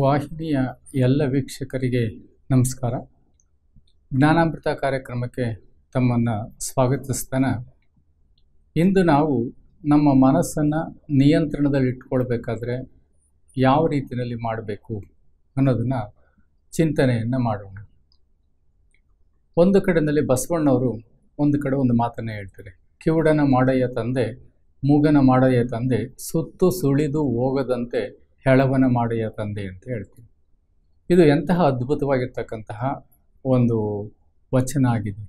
ವಾಹಿನಿಯ ಎಲ್ಲ ವೀಕ್ಷಕರಿಗೆ ನಮಸ್ಕಾರ. ಜ್ಞಾನಾಮೃತ ಕಾರ್ಯಕ್ರಮಕ್ಕೆ ತಮ್ಮನ್ನು ಸ್ವಾಗತಿಸ್ತಾನೆ. ಇಂದು ನಾವು ನಮ್ಮ ಮನಸ್ಸನ್ನು ನಿಯಂತ್ರಣದಲ್ಲಿಟ್ಕೊಳ್ಬೇಕಾದ್ರೆ ಯಾವ ರೀತಿಯಲ್ಲಿ ಮಾಡಬೇಕು ಅನ್ನೋದನ್ನು ಚಿಂತನೆಯನ್ನು ಮಾಡೋಣ. ಒಂದು ಕಡೆಯಲ್ಲಿ ಬಸವಣ್ಣವರು ಒಂದು ಕಡೆ ಒಂದು ಮಾತನ್ನು ಹೇಳ್ತಾರೆ, ಕಿವುಡನ ಮಾಡಯ್ಯ ತಂದೆ, ಮೂಗನ ಮಾಡಯ್ಯ ತಂದೆ, ಸುತ್ತು ಸುಳಿದು ಹೋಗದಂತೆ ಹೆಳವನ ಮಾಡಯ್ಯ ತಂದೆ ಅಂತ ಹೇಳ್ತೀವಿ. ಇದು ಎಂತಹ ಅದ್ಭುತವಾಗಿರ್ತಕ್ಕಂತಹ ಒಂದು ವಚನ ಆಗಿದೆ.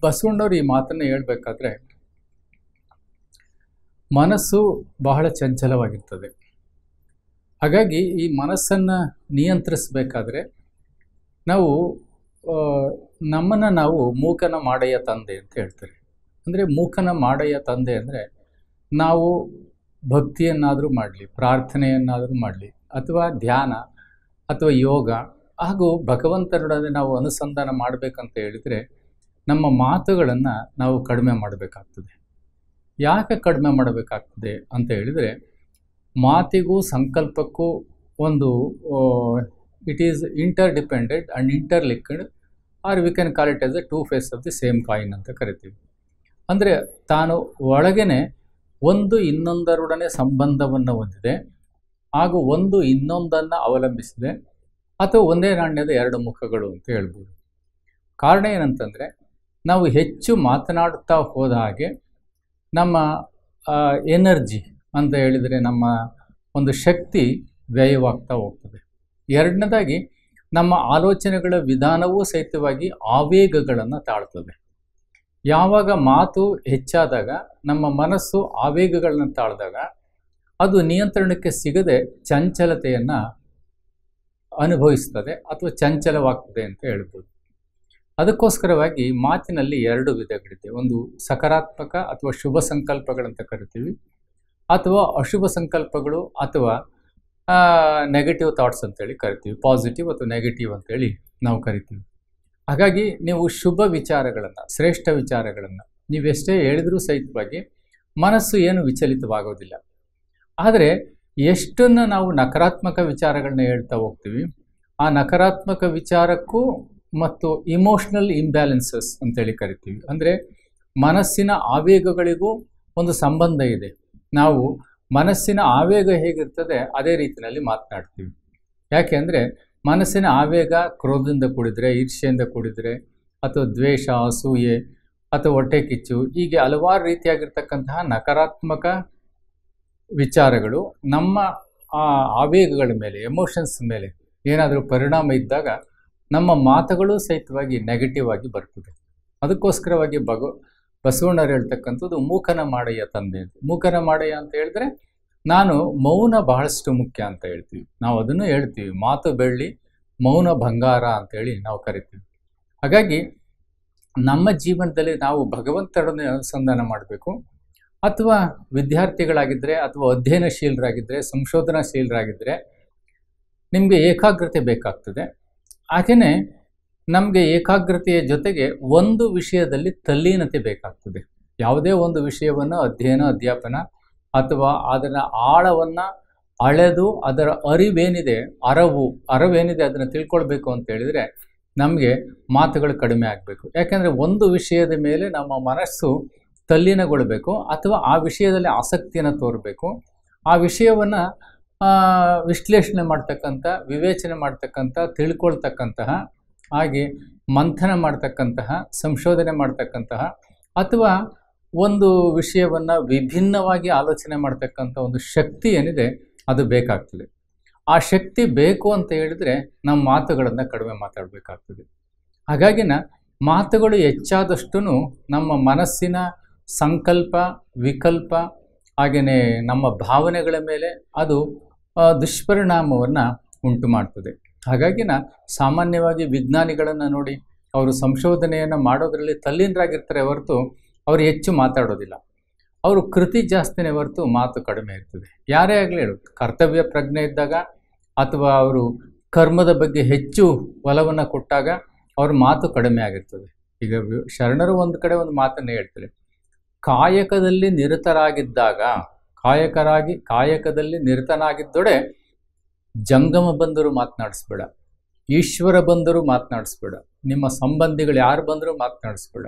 ಬಸವಣ್ಣವರು ಈ ಮಾತನ್ನು ಹೇಳಬೇಕಾದ್ರೆ ಮನಸ್ಸು ಬಹಳ ಚಂಚಲವಾಗಿರ್ತದೆ. ಹಾಗಾಗಿ ಈ ಮನಸ್ಸನ್ನು ನಿಯಂತ್ರಿಸಬೇಕಾದ್ರೆ ನಾವು ನಮ್ಮನ್ನು ನಾವು ಮೂಕನ ಮಾಡಯ್ಯ ತಂದೆ ಅಂತ ಹೇಳ್ತಾರೆ. ಅಂದರೆ ಮೂಕನ ಮಾಡಯ್ಯ ತಂದೆ ಅಂದರೆ ನಾವು ಭಕ್ತಿಯನ್ನಾದರೂ ಮಾಡಲಿ, ಪ್ರಾರ್ಥನೆಯನ್ನಾದರೂ ಮಾಡಲಿ, ಅಥವಾ ಧ್ಯಾನ ಅಥವಾ ಯೋಗ ಹಾಗೂ ಭಗವಂತನೊಡನೆ ನಾವು ಅನುಸಂಧಾನ ಮಾಡಬೇಕಂತ ಹೇಳಿದರೆ ನಮ್ಮ ಮಾತುಗಳನ್ನು ನಾವು ಕಡಿಮೆ ಮಾಡಬೇಕಾಗ್ತದೆ. ಯಾಕೆ ಕಡಿಮೆ ಮಾಡಬೇಕಾಗ್ತದೆ ಅಂತ ಹೇಳಿದರೆ, ಮಾತಿಗೂ ಸಂಕಲ್ಪಕ್ಕೂ ಒಂದು it is interdependent and interlinked, or we can call it as a two face of the same coin ಅಂತ ಕರಿತೀವಿ. ಅಂದರೆ ತಾನು ಒಳಗೇನೆ ಒಂದು ಇನ್ನೊಂದರೊಡನೆ ಸಂಬಂಧವನ್ನು ಹೊಂದಿದೆ ಹಾಗೂ ಒಂದು ಇನ್ನೊಂದನ್ನು ಅವಲಂಬಿಸಿದೆ, ಅಥವಾ ಒಂದೇ ನಾಣ್ಯದ ಎರಡು ಮುಖಗಳು ಅಂತ ಹೇಳ್ಬೋದು. ಕಾರಣ ಏನಂತಂದರೆ, ನಾವು ಹೆಚ್ಚು ಮಾತನಾಡುತ್ತಾ ಹೋದ ಹಾಗೆ ನಮ್ಮ ಎನರ್ಜಿ ಅಂತ ಹೇಳಿದರೆ ನಮ್ಮ ಒಂದು ಶಕ್ತಿ ವ್ಯಯವಾಗ್ತಾ ಹೋಗ್ತದೆ. ಎರಡನೇದಾಗಿ ನಮ್ಮ ಆಲೋಚನೆಗಳ ವಿಧಾನವೂ ಸಹಿತವಾಗಿ ಆವೇಗಗಳನ್ನು ತಾಳ್ತದೆ. ಯಾವಾಗ ಮಾತು ಹೆಚ್ಚಾದಾಗ ನಮ್ಮ ಮನಸ್ಸು ಆವೇಗಗಳನ್ನು ತಾಳಿದಾಗ ಅದು ನಿಯಂತ್ರಣಕ್ಕೆ ಸಿಗದೆ ಚಂಚಲತೆಯನ್ನು ಅನುಭವಿಸ್ತದೆ ಅಥವಾ ಚಂಚಲವಾಗ್ತದೆ ಅಂತ ಹೇಳ್ಬೋದು. ಅದಕ್ಕೋಸ್ಕರವಾಗಿ ಮಾತಿನಲ್ಲಿ ಎರಡು ವಿಧಗಳಿದೆ. ಒಂದು ಸಕಾರಾತ್ಮಕ ಅಥವಾ ಶುಭ ಸಂಕಲ್ಪಗಳಂತ ಕರಿತೀವಿ, ಅಥವಾ ಅಶುಭ ಸಂಕಲ್ಪಗಳು ಅಥವಾ ನೆಗೆಟಿವ್ ಥಾಟ್ಸ್ ಅಂತೇಳಿ ಕರಿತೀವಿ. ಪಾಸಿಟಿವ್ ಅಥವಾ ನೆಗೆಟಿವ್ ಅಂತೇಳಿ ನಾವು ಕರಿತೀವಿ. ಹಾಗಾಗಿ ನೀವು ಶುಭ ವಿಚಾರಗಳನ್ನು, ಶ್ರೇಷ್ಠ ವಿಚಾರಗಳನ್ನು ನೀವೆಷ್ಟೇ ಹೇಳಿದರೂ ಸಹಿತವಾಗಿ ಮನಸ್ಸು ಏನು ವಿಚಲಿತವಾಗೋದಿಲ್ಲ. ಆದರೆ ಎಷ್ಟನ್ನು ನಾವು ನಕಾರಾತ್ಮಕ ವಿಚಾರಗಳನ್ನ ಹೇಳ್ತಾ ಹೋಗ್ತೀವಿ, ಆ ನಕಾರಾತ್ಮಕ ವಿಚಾರಕ್ಕೂ ಮತ್ತು ಇಮೋಷ್ನಲ್ ಇಂಬ್ಯಾಲೆನ್ಸಸ್ ಅಂತೇಳಿ ಕರಿತೀವಿ. ಅಂದರೆ ಮನಸ್ಸಿನ ಆವೇಗಗಳಿಗೂ ಒಂದು ಸಂಬಂಧ ಇದೆ. ನಾವು ಮನಸ್ಸಿನ ಆವೇಗ ಹೇಗಿರ್ತದೆ ಅದೇ ರೀತಿಯಲ್ಲಿ ಮಾತನಾಡ್ತೀವಿ. ಯಾಕೆ ಅಂದರೆ ಮನಸ್ಸಿನ ಆವೇಗ ಕ್ರೋಧದಿಂದ ಕೂಡಿದರೆ, ಈರ್ಷ್ಯೆಯಿಂದ ಕೂಡಿದರೆ, ಅಥವಾ ದ್ವೇಷ, ಅಸೂಯೆ ಅಥವಾ ಹೊಟ್ಟೆ ಕಿಚ್ಚು, ಹೀಗೆ ಹಲವಾರು ರೀತಿಯಾಗಿರ್ತಕ್ಕಂತಹ ನಕಾರಾತ್ಮಕ ವಿಚಾರಗಳು ನಮ್ಮ ಆವೇಗಗಳ ಮೇಲೆ, ಎಮೋಷನ್ಸ್ ಮೇಲೆ ಏನಾದರೂ ಪರಿಣಾಮ ಇದ್ದಾಗ ನಮ್ಮ ಮಾತುಗಳು ಸಹಿತವಾಗಿ ನೆಗೆಟಿವ್ ಆಗಿ ಬರ್ತದೆ. ಅದಕ್ಕೋಸ್ಕರವಾಗಿ ಬಸವಣ್ಣರು ಹೇಳ್ತಕ್ಕಂಥದ್ದು ಮೂಕನ ಮಾಡಯ್ಯ ತಂದೆ ಅಂತ. ಮೂಕನ ಮಾಡಯ್ಯ ಅಂತ ಹೇಳಿದ್ರೆ ನಾನು ಮೌನ ಬಹಳಷ್ಟು ಮುಖ್ಯ ಅಂತ ಹೇಳ್ತೀವಿ. ನಾವು ಅದನ್ನು ಹೇಳ್ತೀವಿ, ಮಾತು ಬೆಳ್ಳಿ ಮೌನ ಬಂಗಾರ ಅಂತೇಳಿ ನಾವು ಕರಿತೀವಿ. ಹಾಗಾಗಿ ನಮ್ಮ ಜೀವನದಲ್ಲಿ ನಾವು ಭಗವಂತರನ್ನೇ ಅನುಸಂಧಾನ ಮಾಡಬೇಕು. ಅಥವಾ ವಿದ್ಯಾರ್ಥಿಗಳಾಗಿದ್ದರೆ ಅಥವಾ ಅಧ್ಯಯನಶೀಲರಾಗಿದ್ದರೆ, ಸಂಶೋಧನಾಶೀಲರಾಗಿದ್ದರೆ ನಿಮಗೆ ಏಕಾಗ್ರತೆ ಬೇಕಾಗ್ತದೆ. ಹಾಗೆಯೇ ನಮಗೆ ಏಕಾಗ್ರತೆಯ ಜೊತೆಗೆ ಒಂದು ವಿಷಯದಲ್ಲಿ ತಲ್ಲೀನತೆ ಬೇಕಾಗ್ತದೆ. ಯಾವುದೇ ಒಂದು ವಿಷಯವನ್ನು ಅಧ್ಯಾಪನ ಅಥವಾ ಅದರ ಆಳವನ್ನು ಅಳೆದು ಅದರ ಅರಿವೇನಿದೆ ಅದನ್ನು ತಿಳ್ಕೊಳ್ಬೇಕು ಅಂತ ಹೇಳಿದರೆ ನಮಗೆ ಮಾತುಗಳು ಕಡಿಮೆ ಆಗಬೇಕು. ಯಾಕೆಂದರೆ ಒಂದು ವಿಷಯದ ಮೇಲೆ ನಮ್ಮ ಮನಸ್ಸು ತಲ್ಲೀನಗೊಳ್ಳಬೇಕು, ಅಥವಾ ಆ ವಿಷಯದಲ್ಲಿ ಆಸಕ್ತಿಯನ್ನು ತೋರಬೇಕು. ಆ ವಿಷಯವನ್ನು ವಿಶ್ಲೇಷಣೆ ಮಾಡ್ತಕ್ಕಂಥ, ವಿವೇಚನೆ ಮಾಡ್ತಕ್ಕಂಥ, ತಿಳ್ಕೊಳ್ತಕ್ಕಂತಹ, ಹಾಗೆ ಮಂಥನ ಮಾಡ್ತಕ್ಕಂತಹ, ಸಂಶೋಧನೆ ಮಾಡ್ತಕ್ಕಂತಹ, ಅಥವಾ ಒಂದು ವಿಷಯವನ್ನು ವಿಭಿನ್ನವಾಗಿ ಆಲೋಚನೆ ಮಾಡ್ತಕ್ಕಂಥ ಒಂದು ಶಕ್ತಿ ಏನಿದೆ ಅದು ಬೇಕಾಗ್ತದೆ. ಆ ಶಕ್ತಿ ಬೇಕು ಅಂತ ಹೇಳಿದರೆ ನಮ್ಮ ಮಾತುಗಳನ್ನು ಕಡಿಮೆ ಮಾತಾಡಬೇಕಾಗ್ತದೆ. ಹಾಗಾಗಿನ ಮಾತುಗಳು ಹೆಚ್ಚಾದಷ್ಟು ನಮ್ಮ ಮನಸ್ಸಿನ ಸಂಕಲ್ಪ, ವಿಕಲ್ಪ, ಹಾಗೆಯೇ ನಮ್ಮ ಭಾವನೆಗಳ ಮೇಲೆ ಅದು ದುಷ್ಪರಿಣಾಮವನ್ನು ಉಂಟು ಮಾಡ್ತದೆ. ಹಾಗಾಗಿನ ಸಾಮಾನ್ಯವಾಗಿ ವಿಜ್ಞಾನಿಗಳನ್ನು ನೋಡಿ, ಅವರು ಸಂಶೋಧನೆಯನ್ನು ಮಾಡೋದರಲ್ಲಿ ತಲ್ಲೀನರಾಗಿರ್ತಾರೆ ಹೊರತು ಅವರು ಹೆಚ್ಚು ಮಾತಾಡೋದಿಲ್ಲ. ಅವರು ಕೃತಿ ಜಾಸ್ತಿನೇ ಹೊರತು ಮಾತು ಕಡಿಮೆ ಇರ್ತದೆ. ಯಾರೇ ಆಗಲಿ ಹೇಳು, ಕರ್ತವ್ಯ ಪ್ರಜ್ಞೆ ಇದ್ದಾಗ ಅಥವಾ ಅವರು ಕರ್ಮದ ಬಗ್ಗೆ ಹೆಚ್ಚು ಒಲವನ್ನು ಕೊಟ್ಟಾಗ ಅವ್ರ ಮಾತು ಕಡಿಮೆ ಆಗಿರ್ತದೆ. ಈಗ ಶರಣರು ಒಂದು ಕಡೆ ಒಂದು ಮಾತನ್ನು ಹೇಳ್ತಾರೆ, ಕಾಯಕದಲ್ಲಿ ನಿರತರಾಗಿದ್ದಾಗ ಕಾಯಕದಲ್ಲಿ ನಿರತನಾಗಿದ್ದೊಡೆ ಜಂಗಮ ಬಂದರೂ ಮಾತನಾಡಿಸ್ಬೇಡ, ಈಶ್ವರ ಬಂದರೂ ಮಾತನಾಡಿಸ್ಬೇಡ, ನಿಮ್ಮ ಸಂಬಂಧಿಗಳು ಯಾರು ಬಂದರೂ ಮಾತನಾಡಿಸ್ಬೇಡ.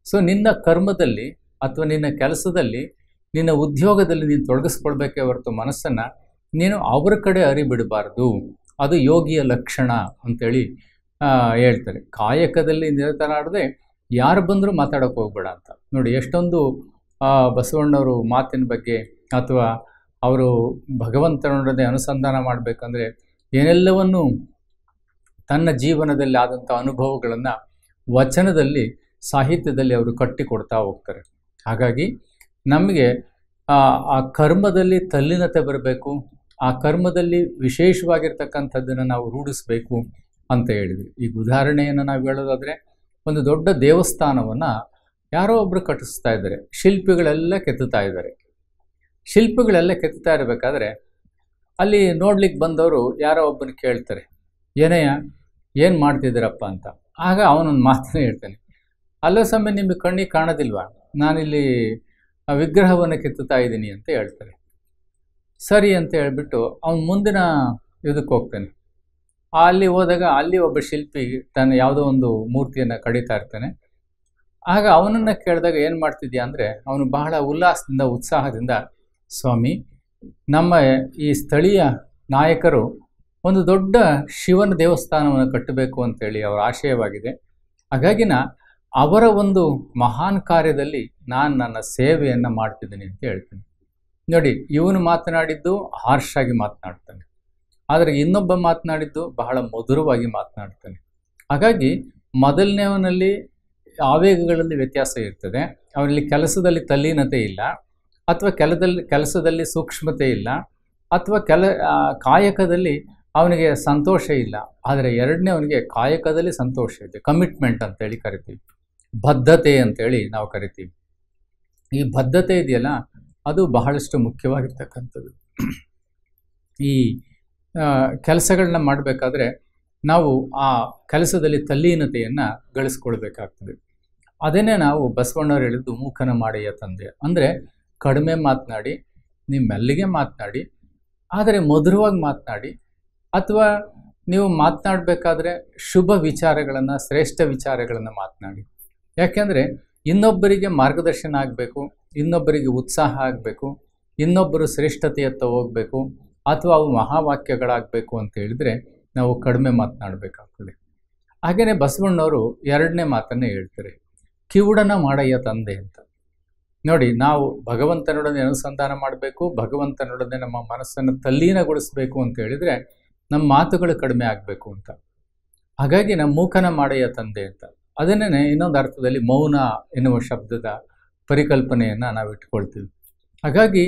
ಸೊ ನಿನ್ನ ಕರ್ಮದಲ್ಲಿ ಅಥವಾ ನಿನ್ನ ಕೆಲಸದಲ್ಲಿ, ನಿನ್ನ ಉದ್ಯೋಗದಲ್ಲಿ ನೀನು ತೊಡಗಿಸ್ಕೊಳ್ಬೇಕೇ ಹೊರತು ಮನಸ್ಸನ್ನು ನೀನು ಅವರ ಕಡೆ ಅರಿಬಿಡಬಾರ್ದು. ಅದು ಯೋಗಿಯ ಲಕ್ಷಣ ಅಂತೇಳಿ ಹೇಳ್ತಾರೆ. ಕಾಯಕದಲ್ಲಿ ನಿರತರಾಡದೆ ಯಾರು ಬಂದರೂ ಮಾತಾಡೋಕೆ ಹೋಗ್ಬೇಡ ಅಂತ. ನೋಡಿ ಎಷ್ಟೊಂದು ಬಸವಣ್ಣವರು ಮಾತಿನ ಬಗ್ಗೆ ಅಥವಾ ಅವರು ಭಗವಂತನೊಡನೆ ಅನುಸಂಧಾನ ಮಾಡಬೇಕಂದ್ರೆ ಏನೆಲ್ಲವನ್ನು ತನ್ನ ಜೀವನದಲ್ಲಿ ಆದಂಥ ಅನುಭವಗಳನ್ನು ವಚನದಲ್ಲಿ, ಸಾಹಿತ್ಯದಲ್ಲಿ ಅವರು ಕಟ್ಟಿಕೊಡ್ತಾ ಹೋಗ್ತಾರೆ. ಹಾಗಾಗಿ ನಮಗೆ ಆ ಕರ್ಮದಲ್ಲಿ ತಲ್ಲೀನತೆ ಬರಬೇಕು, ಆ ಕರ್ಮದಲ್ಲಿ ವಿಶೇಷವಾಗಿರ್ತಕ್ಕಂಥದ್ದನ್ನು ನಾವು ರೂಢಿಸಬೇಕು ಅಂತ ಹೇಳಿದ್ವಿ. ಈಗ ಉದಾಹರಣೆಯನ್ನು ನಾವು ಹೇಳೋದಾದರೆ, ಒಂದು ದೊಡ್ಡ ದೇವಸ್ಥಾನವನ್ನು ಯಾರೋ ಒಬ್ಬರು ಕಟ್ಟಿಸ್ತಾ ಇದ್ದಾರೆ, ಶಿಲ್ಪಿಗಳೆಲ್ಲ ಕೆತ್ತುತ್ತಾ ಇದ್ದಾರೆ. ಶಿಲ್ಪಿಗಳೆಲ್ಲ ಕೆತ್ತುತ್ತಾ ಇರಬೇಕಾದ್ರೆ ಅಲ್ಲಿ ನೋಡ್ಲಿಕ್ಕೆ ಬಂದವರು ಯಾರೋ ಒಬ್ಬನ ಕೇಳ್ತಾರೆ, ಏನಯ್ಯ ಏನು ಮಾಡ್ತಿದ್ದೀರಪ್ಪ ಅಂತ. ಆಗ ಅವನೊಂದು ಮಾತನ್ನೇ ಹೇಳ್ತಾನೆ, ಅಲ್ಲೋ ಸಮಯ ನಿಮಗೆ ಕಣ್ಣಿಗೆ ಕಾಣೋದಿಲ್ವಾ, ನಾನಿಲ್ಲಿ ವಿಗ್ರಹವನ್ನು ಕೆತ್ತುತ್ತಾ ಇದ್ದೀನಿ ಅಂತ ಹೇಳ್ತಾರೆ. ಸರಿ ಅಂತ ಹೇಳ್ಬಿಟ್ಟು ಅವನು ಮುಂದಿನ ಇದಕ್ಕೆ ಹೋಗ್ತಾನೆ. ಅಲ್ಲಿ ಹೋದಾಗ ಅಲ್ಲಿ ಒಬ್ಬ ಶಿಲ್ಪಿ ತನ್ನ ಯಾವುದೋ ಒಂದು ಮೂರ್ತಿಯನ್ನು ಕಡಿತಾ ಇರ್ತಾನೆ. ಆಗ ಅವನನ್ನು ಕೇಳಿದಾಗ ಏನು ಮಾಡ್ತಿದ್ಯಾ ಅಂದರೆ, ಅವನು ಬಹಳ ಉಲ್ಲಾಸದಿಂದ, ಉತ್ಸಾಹದಿಂದ, ಸ್ವಾಮಿ, ನಮ್ಮ ಈ ಸ್ಥಳೀಯ ನಾಯಕರು ಒಂದು ದೊಡ್ಡ ಶಿವನ ದೇವಸ್ಥಾನವನ್ನು ಕಟ್ಟಬೇಕು ಅಂತೇಳಿ ಅವರ ಆಶಯವಾಗಿದೆ. ಹಾಗಾಗಿ ಅವರ ಒಂದು ಮಹಾನ್ ಕಾರ್ಯದಲ್ಲಿ ನಾನು ನನ್ನ ಸೇವೆಯನ್ನು ಮಾಡ್ತಿದ್ದೀನಿ ಅಂತ ಹೇಳ್ತೀನಿ. ನೋಡಿ, ಇವನು ಮಾತನಾಡಿದ್ದು ಹಾರ್ಷ್ ಆಗಿ ಮಾತನಾಡ್ತಾನೆ, ಆದರೆ ಇನ್ನೊಬ್ಬ ಮಾತನಾಡಿದ್ದು ಬಹಳ ಮಧುರವಾಗಿ ಮಾತನಾಡ್ತಾನೆ. ಹಾಗಾಗಿ ಮೊದಲನೇವನಲ್ಲಿ ಆವೇಗಗಳಲ್ಲಿ ವ್ಯತ್ಯಾಸ ಇರ್ತದೆ, ಅವರಲ್ಲಿ ಕೆಲಸದಲ್ಲಿ ತಲ್ಲೀನತೆ ಇಲ್ಲ, ಅಥವಾ ಕೆಲಸದಲ್ಲಿ ಸೂಕ್ಷ್ಮತೆ ಇಲ್ಲ, ಅಥವಾ ಕಾಯಕದಲ್ಲಿ ಅವನಿಗೆ ಸಂತೋಷ ಇಲ್ಲ. ಆದರೆ ಎರಡನೇವನಿಗೆ ಕಾಯಕದಲ್ಲಿ ಸಂತೋಷ ಇದೆ, ಕಮಿಟ್ಮೆಂಟ್ ಅಂತೇಳಿ ಕರಿತೀವಿ, ಬದ್ಧತೆ ಅಂತೇಳಿ ನಾವು ಕರಿತೀವಿ. ಈ ಬದ್ಧತೆ ಇದೆಯಲ್ಲ, ಅದು ಬಹಳಷ್ಟು ಮುಖ್ಯವಾಗಿರ್ತಕ್ಕಂಥದ್ದು. ಈ ಕೆಲಸಗಳನ್ನ ಮಾಡಬೇಕಾದ್ರೆ ನಾವು ಆ ಕೆಲಸದಲ್ಲಿ ತಲ್ಲೀನತೆಯನ್ನು ಗಳಿಸ್ಕೊಳ್ಬೇಕಾಗ್ತದೆ. ಅದನ್ನೇ ನಾವು ಬಸವಣ್ಣವ್ರು ಹೇಳಿದ್ದು ಮೂಕನ ಮಾಡಯ್ಯ ತಂದೆ. ಅಂದರೆ ಕಡಿಮೆ ಮಾತನಾಡಿ, ನೀವು ಮೆಲ್ಲಿಗೆ ಮಾತನಾಡಿ, ಆದರೆ ಮಧುರವಾಗಿ ಮಾತನಾಡಿ, ಅಥವಾ ನೀವು ಮಾತನಾಡಬೇಕಾದ್ರೆ ಶುಭ ವಿಚಾರಗಳನ್ನು, ಶ್ರೇಷ್ಠ ವಿಚಾರಗಳನ್ನು ಮಾತನಾಡಿ. ಯಾಕೆಂದರೆ ಇನ್ನೊಬ್ಬರಿಗೆ ಮಾರ್ಗದರ್ಶನ ಆಗಬೇಕು, ಇನ್ನೊಬ್ಬರಿಗೆ ಉತ್ಸಾಹ ಆಗಬೇಕು, ಇನ್ನೊಬ್ಬರು ಶ್ರೇಷ್ಠತೆಯತ್ತ ಹೋಗಬೇಕು, ಅಥವಾ ಅವು ಮಹಾವಾಕ್ಯಗಳಾಗಬೇಕು ಅಂತ ಹೇಳಿದರೆ ನಾವು ಕಡಿಮೆ ಮಾತನಾಡಬೇಕಾಗ್ತದೆ. ಹಾಗೆಯೇ ಬಸವಣ್ಣವರು ಎರಡನೇ ಮಾತನ್ನೇ ಹೇಳ್ತಾರೆ, ಕಿವುಡನ ಮಾಡಯ್ಯ ತಂದೆ ಅಂತ. ನೋಡಿ, ನಾವು ಭಗವಂತನೊಡನೆ ಅನುಸಂಧಾನ ಮಾಡಬೇಕು, ಭಗವಂತನೊಡನೆ ನಮ್ಮ ಮನಸ್ಸನ್ನು ತಲ್ಲೀನಗೊಳಿಸಬೇಕು ಅಂತ ಹೇಳಿದರೆ ನಮ್ಮ ಮಾತುಗಳು ಕಡಿಮೆ ಆಗಬೇಕು ಅಂತ. ಹಾಗಾಗಿ ನಮ್ಮ ಮೂಕನ ಮಾಡಯ್ಯ ತಂದೆ ಅಂತ. ಅದನ್ನೇ ಇನ್ನೊಂದು ಅರ್ಥದಲ್ಲಿ ಮೌನ ಎನ್ನುವ ಶಬ್ದದ ಪರಿಕಲ್ಪನೆಯನ್ನು ನಾವು ಇಟ್ಕೊಳ್ತೀವಿ. ಹಾಗಾಗಿ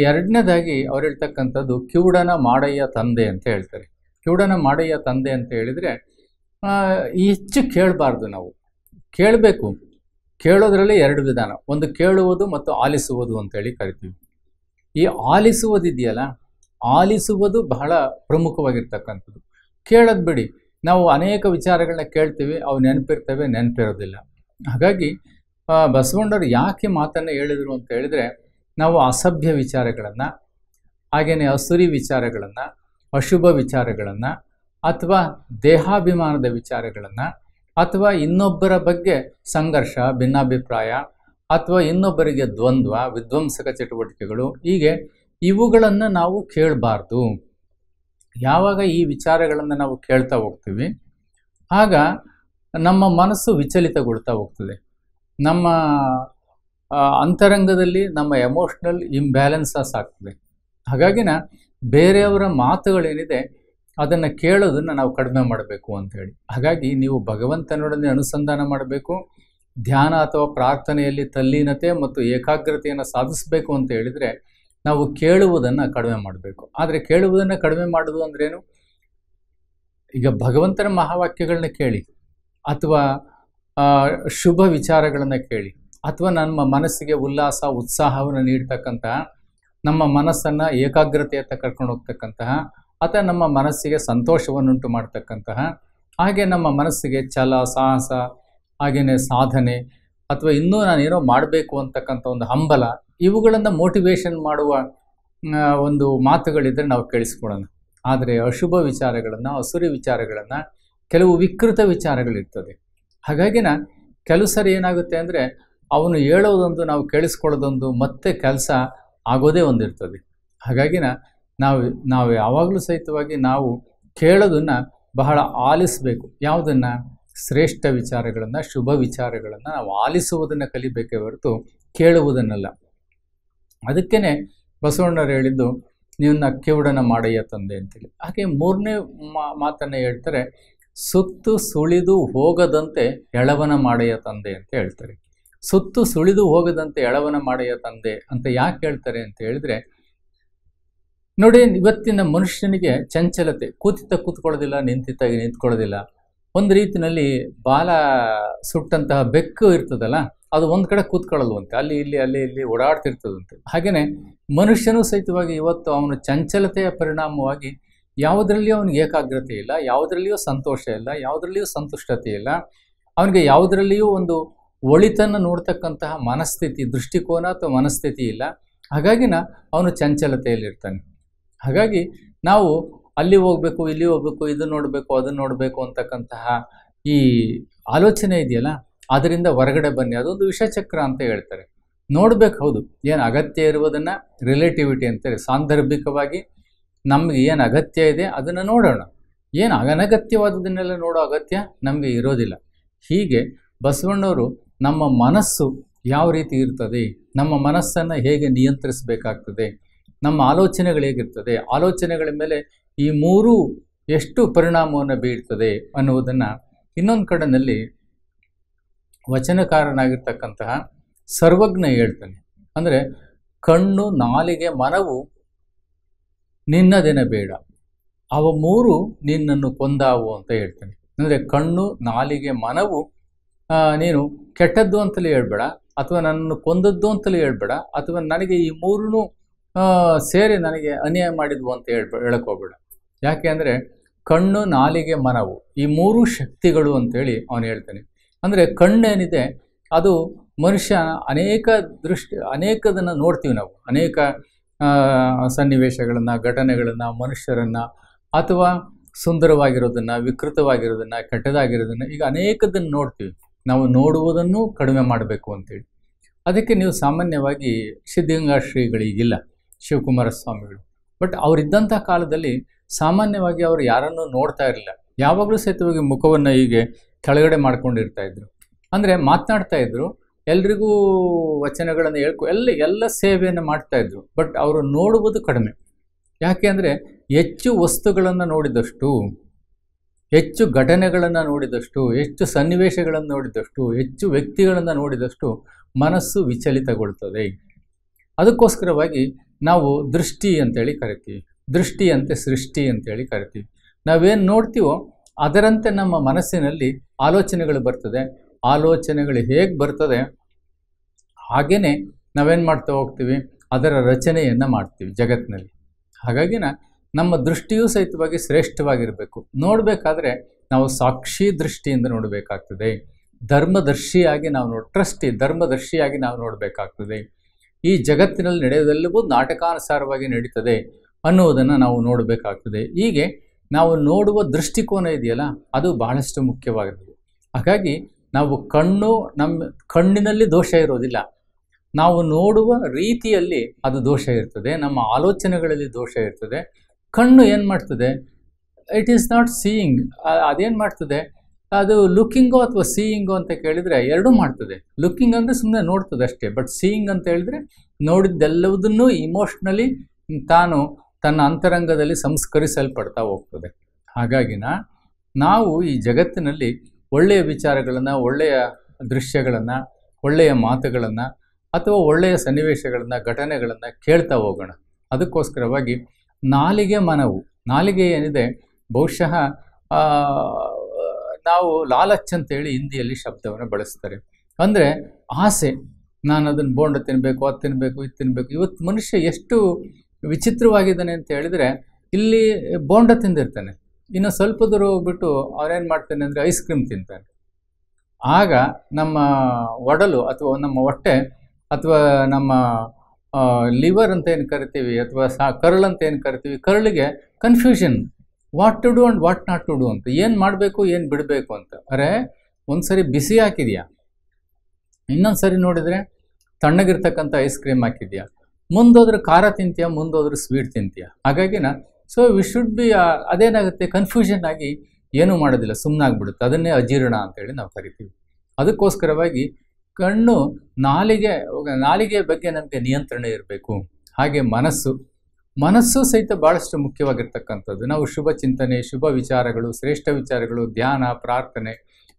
ಎರಡನೇದಾಗಿ ಅವ್ರು ಹೇಳ್ತಕ್ಕಂಥದ್ದು ಕಿವುಡನ ಮಾಡಯ್ಯ ತಂದೆ ಅಂತ ಹೇಳ್ತಾರೆ. ಕಿವುಡನ ಮಾಡಯ್ಯ ತಂದೆ ಅಂತ ಹೇಳಿದರೆ ಹೆಚ್ಚು ಕೇಳಬಾರ್ದು, ನಾವು ಕೇಳಬೇಕು. ಕೇಳೋದ್ರಲ್ಲಿ ಎರಡು ವಿಧಾನ, ಒಂದು ಕೇಳುವುದು ಮತ್ತು ಆಲಿಸುವುದು ಅಂತೇಳಿ ಕರಿತೀವಿ. ಈ ಆಲಿಸುವುದಿದೆಯಲ್ಲ, ಆಲಿಸುವುದು ಬಹಳ ಪ್ರಮುಖವಾಗಿರ್ತಕ್ಕಂಥದ್ದು. ಕೇಳೋದು ಬಿಡಿ, ನಾವು ಅನೇಕ ವಿಚಾರಗಳನ್ನ ಕೇಳ್ತೀವಿ, ಅವು ನೆನಪಿರ್ತವೆ, ನೆನಪಿರೋದಿಲ್ಲ. ಹಾಗಾಗಿ ಬಸವಣ್ಣವರು ಯಾಕೆ ಮಾತನ್ನು ಹೇಳಿದರು ಅಂತ ಹೇಳಿದರೆ, ನಾವು ಅಸಭ್ಯ ವಿಚಾರಗಳನ್ನು, ಹಾಗೆಯೇ ಅಸುರಿ ವಿಚಾರಗಳನ್ನು, ಅಶುಭ ವಿಚಾರಗಳನ್ನು, ಅಥವಾ ದೇಹಾಭಿಮಾನದ ವಿಚಾರಗಳನ್ನು, ಅಥವಾ ಇನ್ನೊಬ್ಬರ ಬಗ್ಗೆ ಸಂಘರ್ಷ, ಭಿನ್ನಾಭಿಪ್ರಾಯ, ಅಥವಾ ಇನ್ನೊಬ್ಬರಿಗೆ ದ್ವಂದ್ವ, ವಿಧ್ವಂಸಕ ಚಟುವಟಿಕೆಗಳು, ಹೀಗೆ ಇವುಗಳನ್ನು ನಾವು ಕೇಳಬಾರ್ದು. ಯಾವಾಗ ಈ ವಿಚಾರಗಳನ್ನು ನಾವು ಕೇಳ್ತಾ ಹೋಗ್ತೀವಿ, ಆಗ ನಮ್ಮ ಮನಸ್ಸು ವಿಚಲಿತಗೊಳ್ತಾ ಹೋಗ್ತದೆ. ನಮ್ಮ ಅಂತರಂಗದಲ್ಲಿ ನಮ್ಮ ಎಮೋಷ್ನಲ್ ಇಂಬ್ಯಾಲೆನ್ಸಸ್ ಆಗ್ತದೆ. ಹಾಗಾಗಿನ ಬೇರೆಯವರ ಮಾತುಗಳೇನಿದೆ ಅದನ್ನು ಕೇಳೋದನ್ನು ನಾವು ಕಡಿಮೆ ಮಾಡಬೇಕು ಅಂಥೇಳಿ. ಹಾಗಾಗಿ ನೀವು ಭಗವಂತನೊಡನೆ ಅನುಸಂಧಾನ ಮಾಡಬೇಕು, ಧ್ಯಾನ ಅಥವಾ ಪ್ರಾರ್ಥನೆಯಲ್ಲಿ ತಲ್ಲೀನತೆ ಮತ್ತು ಏಕಾಗ್ರತೆಯನ್ನು ಸಾಧಿಸಬೇಕು ಅಂತ ಹೇಳಿದರೆ ನಾವು ಕೇಳುವುದನ್ನು ಕಡಿಮೆ ಮಾಡಬೇಕು. ಆದರೆ ಕೇಳುವುದನ್ನು ಕಡಿಮೆ ಮಾಡೋದು ಅಂದ್ರೇನು? ಈಗ ಭಗವಂತನ ಮಹಾವಾಕ್ಯಗಳನ್ನ ಕೇಳಿ, ಅಥವಾ ಶುಭ ವಿಚಾರಗಳನ್ನು ಕೇಳಿ, ಅಥವಾ ನಮ್ಮ ಮನಸ್ಸಿಗೆ ಉಲ್ಲಾಸ, ಉತ್ಸಾಹವನ್ನು ನೀಡ್ತಕ್ಕಂತಹ, ನಮ್ಮ ಮನಸ್ಸನ್ನು ಏಕಾಗ್ರತೆಯತ್ತ ಕರ್ಕೊಂಡು ಹೋಗ್ತಕ್ಕಂತಹ, ಅಥವಾ ನಮ್ಮ ಮನಸ್ಸಿಗೆ ಸಂತೋಷವನ್ನುಂಟು ಮಾಡ್ತಕ್ಕಂತಹ, ಹಾಗೆ ನಮ್ಮ ಮನಸ್ಸಿಗೆ ಛಲ, ಸಾಹಸ, ಹಾಗೆಯೇ ಸಾಧನೆ, ಅಥವಾ ಇನ್ನೂ ನಾನೇನೋ ಮಾಡಬೇಕು ಅಂತಕ್ಕಂಥ ಒಂದು ಹಂಬಲ, ಇವುಗಳನ್ನು ಮೋಟಿವೇಶನ್ ಮಾಡುವ ಒಂದು ಮಾತುಗಳಿದ್ದರೆ ನಾವು ಕೇಳಿಸ್ಕೊಳ್ಳೋಣ. ಆದರೆ ಅಶುಭ ವಿಚಾರಗಳನ್ನು, ಅಸುರಿ ವಿಚಾರಗಳನ್ನು, ಕೆಲವು ವಿಕೃತ ವಿಚಾರಗಳಿರ್ತದೆ. ಹಾಗಾಗಿನ ಕೆಲವು ಸರಿ ಏನಾಗುತ್ತೆ ಅಂದರೆ ಅವನು ಹೇಳೋದೊಂದು, ನಾವು ಕೇಳಿಸ್ಕೊಳ್ಳೋದೊಂದು, ಮತ್ತೆ ಕೆಲಸ ಆಗೋದೇ ಒಂದಿರ್ತದೆ. ಹಾಗಾಗಿನ ನಾವು ಯಾವಾಗಲೂ ಸಹಿತವಾಗಿ ನಾವು ಕೇಳೋದನ್ನು ಬಹಳ ಆಲಿಸಬೇಕು. ಯಾವುದನ್ನು? ಶ್ರೇಷ್ಠ ವಿಚಾರಗಳನ್ನು, ಶುಭ ವಿಚಾರಗಳನ್ನು ನಾವು ಆಲಿಸುವುದನ್ನು ಕಲಿಬೇಕೇ ಹೊರತು ಕೇಳುವುದನ್ನಲ್ಲ. ಅದಕ್ಕೇ ಬಸವಣ್ಣರು ಹೇಳಿದ್ದು, ನೀವನ್ನ ಕಿವುಡನ ಮಾಡಯ್ಯ ತಂದೆ ಅಂತೇಳಿ. ಹಾಗೆ ಮೂರನೇ ಮಾತನ್ನು ಹೇಳ್ತಾರೆ, ಸುತ್ತು ಸುಳಿದು ಹೋಗದಂತೆ ಎಳವನ ಮಾಡಯ್ಯ ತಂದೆ ಅಂತ ಹೇಳ್ತಾರೆ. ಸುತ್ತು ಸುಳಿದು ಹೋಗದಂತೆ ಎಳವನ ಮಾಡಯ್ಯ ತಂದೆ ಅಂತ ಯಾಕೆ ಹೇಳ್ತಾರೆ ಅಂತ ಹೇಳಿದ್ರೆ, ನೋಡಿ, ಇವತ್ತಿನ ಮನುಷ್ಯನಿಗೆ ಚಂಚಲತೆ, ಕೂತ್ಕೊಳ್ಳೋದಿಲ್ಲ, ನಿಂತ್ಕೊಳ್ಳೋದಿಲ್ಲ. ಒಂದು ರೀತಿಯಲ್ಲಿ ಬಾಲ ಸುಟ್ಟಂತಹ ಬೆಕ್ಕು ಇರ್ತದಲ್ಲ, ಅದು ಒಂದು ಕಡೆ ಕೂತ್ಕೊಳ್ಳಲ್ವಂತೆ, ಅಲ್ಲಿ ಇಲ್ಲಿ ಓಡಾಡ್ತಿರ್ತದಂತೆ. ಹಾಗೆಯೇ ಮನುಷ್ಯನೂ ಸಹಿತವಾಗಿ ಇವತ್ತು ಅವನ ಚಂಚಲತೆಯ ಪರಿಣಾಮವಾಗಿ ಯಾವುದರಲ್ಲಿಯೂ ಅವನಿಗೆ ಏಕಾಗ್ರತೆ ಇಲ್ಲ, ಯಾವುದರಲ್ಲಿಯೂ ಸಂತೋಷ ಇಲ್ಲ, ಯಾವುದರಲ್ಲಿಯೂ ಸಂತುಷ್ಟತೆ ಇಲ್ಲ, ಅವನಿಗೆ ಯಾವುದರಲ್ಲಿಯೂ ಒಂದು ಒಳಿತನ್ನು ನೋಡ್ತಕ್ಕಂತಹ ಮನಸ್ಥಿತಿ, ದೃಷ್ಟಿಕೋನ ಅಥವಾ ಮನಸ್ಥಿತಿ ಇಲ್ಲ. ಹಾಗಾಗಿನ ಅವನು ಚಂಚಲತೆಯಲ್ಲಿರ್ತಾನೆ. ಹಾಗಾಗಿ ನಾವು ಅಲ್ಲಿ ಹೋಗಬೇಕು, ಇಲ್ಲಿ ಹೋಗಬೇಕು, ಇದನ್ನು ನೋಡಬೇಕು, ಅದನ್ನು ನೋಡಬೇಕು ಅಂತಕ್ಕಂತಹ ಈ ಆಲೋಚನೆ ಇದೆಯಲ್ಲ, ಅದರಿಂದ ಹೊರಗಡೆ ಬನ್ನಿ. ಅದೊಂದು ವಿಷಚಕ್ರ ಅಂತ ಹೇಳ್ತಾರೆ. ನೋಡಬೇಕು, ಹೌದು, ಏನು ಅಗತ್ಯ ಇರುವುದನ್ನು ರಿಲೇಟಿವಿಟಿ ಅಂತಾರೆ. ಸಾಂದರ್ಭಿಕವಾಗಿ ನಮಗೆ ಏನು ಅಗತ್ಯ ಇದೆ ಅದನ್ನು ನೋಡೋಣ. ಏನು ಅನಗತ್ಯವಾದದನ್ನೆಲ್ಲ ನೋಡೋ ಅಗತ್ಯ ನಮಗೆ ಇರೋದಿಲ್ಲ. ಹೀಗೆ ಬಸವಣ್ಣವರು ನಮ್ಮ ಮನಸ್ಸು ಯಾವ ರೀತಿ ಇರ್ತದೆ, ನಮ್ಮ ಮನಸ್ಸನ್ನು ಹೇಗೆ ನಿಯಂತ್ರಿಸಬೇಕಾಗ್ತದೆ, ನಮ್ಮ ಆಲೋಚನೆಗಳು ಹೇಗಿರ್ತದೆ, ಆಲೋಚನೆಗಳ ಮೇಲೆ ಈ ಮೂರೂ ಎಷ್ಟು ಪರಿಣಾಮವನ್ನು ಬೀಳ್ತದೆ ಅನ್ನುವುದನ್ನು ಇನ್ನೊಂದು ಕಡೆಯಲ್ಲಿ ವಚನಕಾರನಾಗಿರ್ತಕ್ಕಂತಹ ಸರ್ವಜ್ಞ ಹೇಳ್ತಾನೆ. ಅಂದರೆ ಕಣ್ಣು, ನಾಲಿಗೆ, ಮನವು ನಿನ್ನದೇನ ಬೇಡ, ಅವ ಮೂರು ನಿನ್ನನ್ನು ಕೊಂದಾವು ಅಂತ ಹೇಳ್ತಾನೆ. ಅಂದರೆ ಕಣ್ಣು, ನಾಲಿಗೆ, ಮನವು ನೀನು ಕೆಟ್ಟದ್ದು ಅಂತಲೇ ಹೇಳ್ಬೇಡ, ಅಥವಾ ನನ್ನನ್ನು ಕೊಂದದ್ದು ಅಂತಲೇ ಹೇಳ್ಬೇಡ, ಅಥವಾ ನನಗೆ ಈ ಮೂರೂ ಸೇರಿ ನನಗೆ ಅನ್ಯಾಯ ಮಾಡಿದ್ವು ಅಂತ ಹೇಳಕೋಬೇಡ. ಯಾಕೆ ಅಂದರೆ ಕಣ್ಣು, ನಾಲಿಗೆ, ಮನವು ಈ ಮೂರೂ ಶಕ್ತಿಗಳು ಅಂತೇಳಿ ಅವನು ಹೇಳ್ತಾನೆ. ಅಂದರೆ ಕಣ್ಣೇನಿದೆ ಅದು ಮನುಷ್ಯ ಅನೇಕದನ್ನು ನೋಡ್ತೀವಿ ನಾವು, ಅನೇಕ ಸನ್ನಿವೇಶಗಳನ್ನು, ಘಟನೆಗಳನ್ನು, ಮನುಷ್ಯರನ್ನು, ಅಥವಾ ಸುಂದರವಾಗಿರೋದನ್ನು, ವಿಕೃತವಾಗಿರೋದನ್ನು, ಕೆಟ್ಟದಾಗಿರೋದನ್ನು, ಈಗ ಅನೇಕದನ್ನು ನೋಡ್ತೀವಿ. ನಾವು ನೋಡುವುದನ್ನು ಕಡಿಮೆ ಮಾಡಬೇಕು ಅಂತೇಳಿ. ಅದಕ್ಕೆ ನೀವು ಸಾಮಾನ್ಯವಾಗಿ ಸಿದ್ಧಗಂಗಾ ಶ್ರೀಗಳಿಗಿಲ್ಲ, ಶಿವಕುಮಾರ ಸ್ವಾಮಿಗಳು, ಬಟ್ ಅವರಿದ್ದಂಥ ಕಾಲದಲ್ಲಿ ಸಾಮಾನ್ಯವಾಗಿ ಅವರು ಯಾರನ್ನೂ ನೋಡ್ತಾ ಇರಲಿಲ್ಲ. ಯಾವಾಗಲೂ ಸಹಿತವಾಗಿ ಮುಖವನ್ನು ಹೀಗೆ ಕೆಳಗಡೆ ಮಾಡ್ಕೊಂಡಿರ್ತಾಯಿದ್ರು. ಅಂದರೆ ಮಾತನಾಡ್ತಾ ಇದ್ರು, ಎಲ್ರಿಗೂ ವಚನಗಳನ್ನು ಎಲ್ಲ ಸೇವೆಯನ್ನು ಮಾಡ್ತಾಯಿದ್ರು. ಬಟ್ ಅವರು ನೋಡುವುದು ಕಡಿಮೆ. ಯಾಕೆ ಅಂದರೆ ಹೆಚ್ಚು ವಸ್ತುಗಳನ್ನು ನೋಡಿದಷ್ಟು, ಹೆಚ್ಚು ಘಟನೆಗಳನ್ನು ನೋಡಿದಷ್ಟು, ಹೆಚ್ಚು ಸನ್ನಿವೇಶಗಳನ್ನು ನೋಡಿದಷ್ಟು, ಹೆಚ್ಚು ವ್ಯಕ್ತಿಗಳನ್ನು ನೋಡಿದಷ್ಟು ಮನಸ್ಸು ವಿಚಲಿತಗೊಳ್ತದೆ. ಅದಕ್ಕೋಸ್ಕರವಾಗಿ ನಾವು ದೃಷ್ಟಿ ಅಂತೇಳಿ ಕರಿತೀವಿ, ದೃಷ್ಟಿಯಂತೆ ಸೃಷ್ಟಿ ಅಂತೇಳಿ ಕರಿತೀವಿ. ನಾವೇನು ನೋಡ್ತೀವೋ ಅದರಂತೆ ನಮ್ಮ ಮನಸ್ಸಿನಲ್ಲಿ ಆಲೋಚನೆಗಳು ಬರ್ತದೆ. ಆಲೋಚನೆಗಳು ಹೇಗೆ ಬರ್ತದೆ ಹಾಗೇ ನಾವೇನು ಮಾಡ್ತಾ ಹೋಗ್ತೀವಿ, ಅದರ ರಚನೆಯನ್ನು ಮಾಡ್ತೀವಿ ಜಗತ್ತಿನಲ್ಲಿ. ಹಾಗಾಗಿ ನಮ್ಮ ದೃಷ್ಟಿಯೂ ಸಹಿತವಾಗಿ ಶ್ರೇಷ್ಠವಾಗಿರಬೇಕು. ನೋಡಬೇಕಾದ್ರೆ ನಾವು ಸಾಕ್ಷಿ ದೃಷ್ಟಿಯಿಂದ ನೋಡಬೇಕಾಗ್ತದೆ. ಧರ್ಮದರ್ಶಿಯಾಗಿ ನಾವು ಧರ್ಮದರ್ಶಿಯಾಗಿ ನಾವು ನೋಡಬೇಕಾಗ್ತದೆ. ಈ ಜಗತ್ತಿನಲ್ಲಿ ನಡೆಯೋದೆಲ್ಲವೂ ನಾಟಕಾನುಸಾರವಾಗಿ ನಡೀತದೆ ಅನ್ನುವುದನ್ನು ನಾವು ನೋಡಬೇಕಾಗ್ತದೆ. ಹೀಗೆ ನಾವು ನೋಡುವ ದೃಷ್ಟಿಕೋನ ಇದೆಯಲ್ಲ, ಅದು ಬಹಳಷ್ಟು ಮುಖ್ಯವಾಗಿರ್ತದೆ. ಹಾಗಾಗಿ ನಾವು ನಮ್ಮ ಕಣ್ಣಿನಲ್ಲಿ ದೋಷ ಇರೋದಿಲ್ಲ, ನಾವು ನೋಡುವ ರೀತಿಯಲ್ಲಿ ಅದು ದೋಷ ಇರ್ತದೆ, ನಮ್ಮ ಆಲೋಚನೆಗಳಲ್ಲಿ ದೋಷ ಇರ್ತದೆ. ಕಣ್ಣು ಏನು ಮಾಡ್ತದೆ, ಇಟ್ ಈಸ್ ನಾಟ್ ಸೀಯಿಂಗ್. ಅದೇನು ಮಾಡ್ತದೆ, ಅದು ಲುಕ್ಕಿಂಗೋ ಅಥವಾ ಸೀಯಿಂಗೋ ಅಂತ ಕೇಳಿದರೆ ಎರಡೂ ಮಾಡ್ತದೆ. ಲುಕ್ಕಿಂಗ್ ಅಂದರೆ ಸುಮ್ಮನೆ ನೋಡ್ತದೆ ಅಷ್ಟೇ, ಬಟ್ ಸೀಯಿಂಗ್ ಅಂತ ಹೇಳಿದ್ರೆ ನೋಡಿದ್ದೆಲ್ಲವುದನ್ನು ಇಮೋಷ್ನಲಿ ತಾನು ತನ್ನ ಅಂತರಂಗದಲ್ಲಿ ಸಂಸ್ಕರಿಸಲ್ಪಡ್ತಾ ಹೋಗ್ತದೆ. ಹಾಗಾಗಿ ನಾವು ಈ ಜಗತ್ತಿನಲ್ಲಿ ಒಳ್ಳೆಯ ವಿಚಾರಗಳನ್ನು, ಒಳ್ಳೆಯ ದೃಶ್ಯಗಳನ್ನು, ಒಳ್ಳೆಯ ಮಾತುಗಳನ್ನು ಅಥವಾ ಒಳ್ಳೆಯ ಸನ್ನಿವೇಶಗಳನ್ನು, ಘಟನೆಗಳನ್ನು ಕೇಳ್ತಾ ಹೋಗೋಣ. ಅದಕ್ಕೋಸ್ಕರವಾಗಿ ನಾಲಿಗೆ, ಮನವು, ನಾಲಿಗೆ ಏನಿದೆ ಬಹುಶಃ ನಾವು ಲಾಲಚ್ ಅಂತೇಳಿ ಹಿಂದಿಯಲ್ಲಿ ಶಬ್ದವನ್ನು ಬಳಸ್ತಾರೆ. ಅಂದರೆ ಆಸೆ, ನಾನು ಅದನ್ನು ಬೋಂಡ ತಿನ್ನಬೇಕು, ಅದು ತಿನ್ನಬೇಕು, ಇದು ತಿನ್ನಬೇಕು. ಇವತ್ತು ಮನುಷ್ಯ ಎಷ್ಟು ವಿಚಿತ್ರವಾಗಿದ್ದಾನೆ ಅಂತ ಹೇಳಿದರೆ, ಇಲ್ಲಿ ಬೋಂಡ ತಿಂದಿರ್ತಾನೆ, ಇನ್ನು ಸ್ವಲ್ಪ ದೂರ ಹೋಗ್ಬಿಟ್ಟು ಅವನೇನು ಮಾಡ್ತಾನೆ ಅಂದರೆ ಐಸ್ ಕ್ರೀಮ್ ತಿಂತಾನೆ. ಆಗ ನಮ್ಮ ಒಡಲು ಅಥವಾ ನಮ್ಮ ಹೊಟ್ಟೆ ಅಥವಾ ನಮ್ಮ ಲಿವರ್ ಅಂತ ಏನು ಕರಿತೀವಿ, ಅಥವಾ ಕರಳು ಅಂತ ಏನು ಕರಿತೀವಿ, ಕರಳಿಗೆ confusion, what to do and what not to do ಅಂತ, ಏನು ಮಾಡಬೇಕು ಏನು ಬಿಡಬೇಕು ಅಂತ. ಅರೆ ಒಂದು ಸರಿ ಬಿಸಿ ಹಾಕಿದೆಯಾ, ಇನ್ನೊಂದು ಸರಿ ನೋಡಿದರೆ ತಣ್ಣಗಿರ್ತಕ್ಕಂಥ ಐಸ್ ಕ್ರೀಮ್ ಹಾಕಿದ್ಯಾ, ಮುಂದೋದ್ರೆ ಖಾರ ತಿಂತೀಯಾ, ಮುಂದೋದ್ರೆ ಸ್ವೀಟ್ ತಿಂತೀಯಾ. ಹಾಗಾಗಿನ ಸೊ ವಿ ಶುಡ್ ಬಿ, ಅದೇನಾಗುತ್ತೆ ಕನ್ಫ್ಯೂಷನ್ ಆಗಿ ಏನೂ ಮಾಡೋದಿಲ್ಲ, ಸುಮ್ಮನಾಗ್ಬಿಡುತ್ತೆ. ಅದನ್ನೇ ಅಜೀರ್ಣ ಅಂತೇಳಿ ನಾವು ಕರಿತೀವಿ. ಅದಕ್ಕೋಸ್ಕರವಾಗಿ ಕಣ್ಣು, ನಾಲಿಗೆ ಬಗ್ಗೆ ನಮಗೆ ನಿಯಂತ್ರಣ ಇರಬೇಕು. ಹಾಗೆ ಮನಸ್ಸು ಸಹಿತ ಭಾಳಷ್ಟು ಮುಖ್ಯವಾಗಿರ್ತಕ್ಕಂಥದ್ದು. ನಾವು ಶುಭ ಚಿಂತನೆ, ಶುಭ ವಿಚಾರಗಳು, ಶ್ರೇಷ್ಠ ವಿಚಾರಗಳು, ಧ್ಯಾನ, ಪ್ರಾರ್ಥನೆ,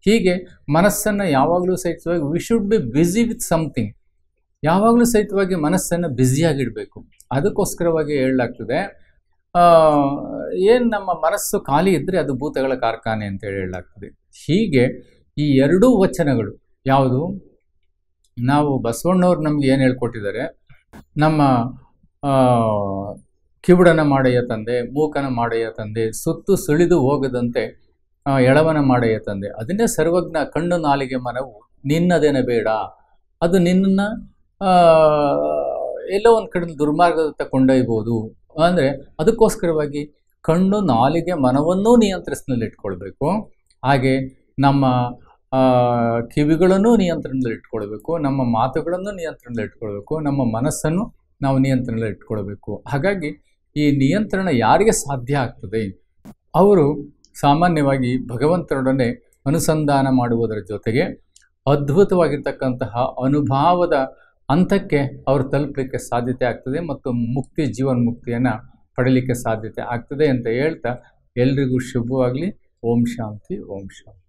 ಹೀಗೆ ಮನಸ್ಸನ್ನು ಯಾವಾಗಲೂ ಸಹಿತವಾಗಿ V should B busy with something, ಯಾವಾಗಲೂ ಸಹಿತವಾಗಿ ಮನಸ್ಸನ್ನು ಬ್ಯುಸಿಯಾಗಿಡಬೇಕು. ಅದಕ್ಕೋಸ್ಕರವಾಗಿ ಹೇಳಲಾಗ್ತದೆ, ಏನು ನಮ್ಮ ಮನಸ್ಸು ಖಾಲಿ ಇದ್ದರೆ ಅದು ಭೂತಗಳ ಕಾರ್ಖಾನೆ ಅಂತೇಳಿ ಹೇಳಲಾಗ್ತದೆ. ಹೀಗೆ ಈ ಎರಡೂ ವಚನಗಳು ಯಾವುದು, ನಾವು ಬಸವಣ್ಣವ್ರು ನಮ್ಗೆ ಏನು ಹೇಳ್ಕೊಟ್ಟಿದ್ದಾರೆ, ನಮ್ಮ ಕಿವುಡನ ಮಾಡಯ್ಯ ತಂದೆ, ಮೂಕನ ಮಾಡಯ್ಯ ತಂದೆ, ಸುತ್ತು ಸುಳಿದು ಹೋಗದಂತೆ ಎಳವನ ಮಾಡಯ್ಯ ತಂದೆ, ಅದನ್ನೇ ಸರ್ವಜ್ಞ ಕಣ್ಣು ನಾಲಿಗೆ ಮನವು ನಿನ್ನದೇನ ಬೇಡ, ಅದು ನಿನ್ನನ್ನು ಎಲ್ಲೋ ಒಂದು ಕಡೆ ದುರ್ಮಾರ್ಗದತ್ತ ಕೊಂಡೊಯ್ಬೋದು. ಅಂದರೆ ಅದಕ್ಕೋಸ್ಕರವಾಗಿ ಕಣ್ಣು ನಾಲಿಗೆ ಮನವನ್ನೂ ನಿಯಂತ್ರಿಸಿನಲ್ಲಿಟ್ಕೊಳ್ಬೇಕು. ಹಾಗೆ ನಮ್ಮ ಕಿವಿಗಳನ್ನು ನಿಯಂತ್ರಣದಲ್ಲಿಟ್ಕೊಳ್ಬೇಕು, ನಮ್ಮ ಮಾತುಗಳನ್ನು ನಿಯಂತ್ರಣದಲ್ಲಿಟ್ಕೊಳ್ಬೇಕು, ನಮ್ಮ ಮನಸ್ಸನ್ನು ನಾವು ನಿಯಂತ್ರಣದಲ್ಲಿಟ್ಕೊಳ್ಬೇಕು. ಹಾಗಾಗಿ ಈ ನಿಯಂತ್ರಣ ಯಾರಿಗೆ ಸಾಧ್ಯ ಆಗ್ತದೆ, ಅವರು ಸಾಮಾನ್ಯವಾಗಿ ಭಗವಂತನೊಡನೆ ಅನುಸಂಧಾನ ಮಾಡುವುದರ ಜೊತೆಗೆ ಅದ್ಭುತವಾಗಿರ್ತಕ್ಕಂತಹ ಅನುಭವದ ಹಂತಕ್ಕೆ ಅವರು ತಲುಪಲಿಕ್ಕೆ ಸಾಧ್ಯತೆ ಆಗ್ತದೆ ಮತ್ತು ಜೀವನ್ಮುಕ್ತಿಯನ್ನು ಪಡೀಲಿಕ್ಕೆ ಸಾಧ್ಯತೆ ಆಗ್ತದೆ ಅಂತ ಹೇಳ್ತಾ ಎಲ್ರಿಗೂ ಶುಭವಾಗಲಿ. ಓಂ ಶಾಂತಿ, ಓಂ ಶಾಂತಿ.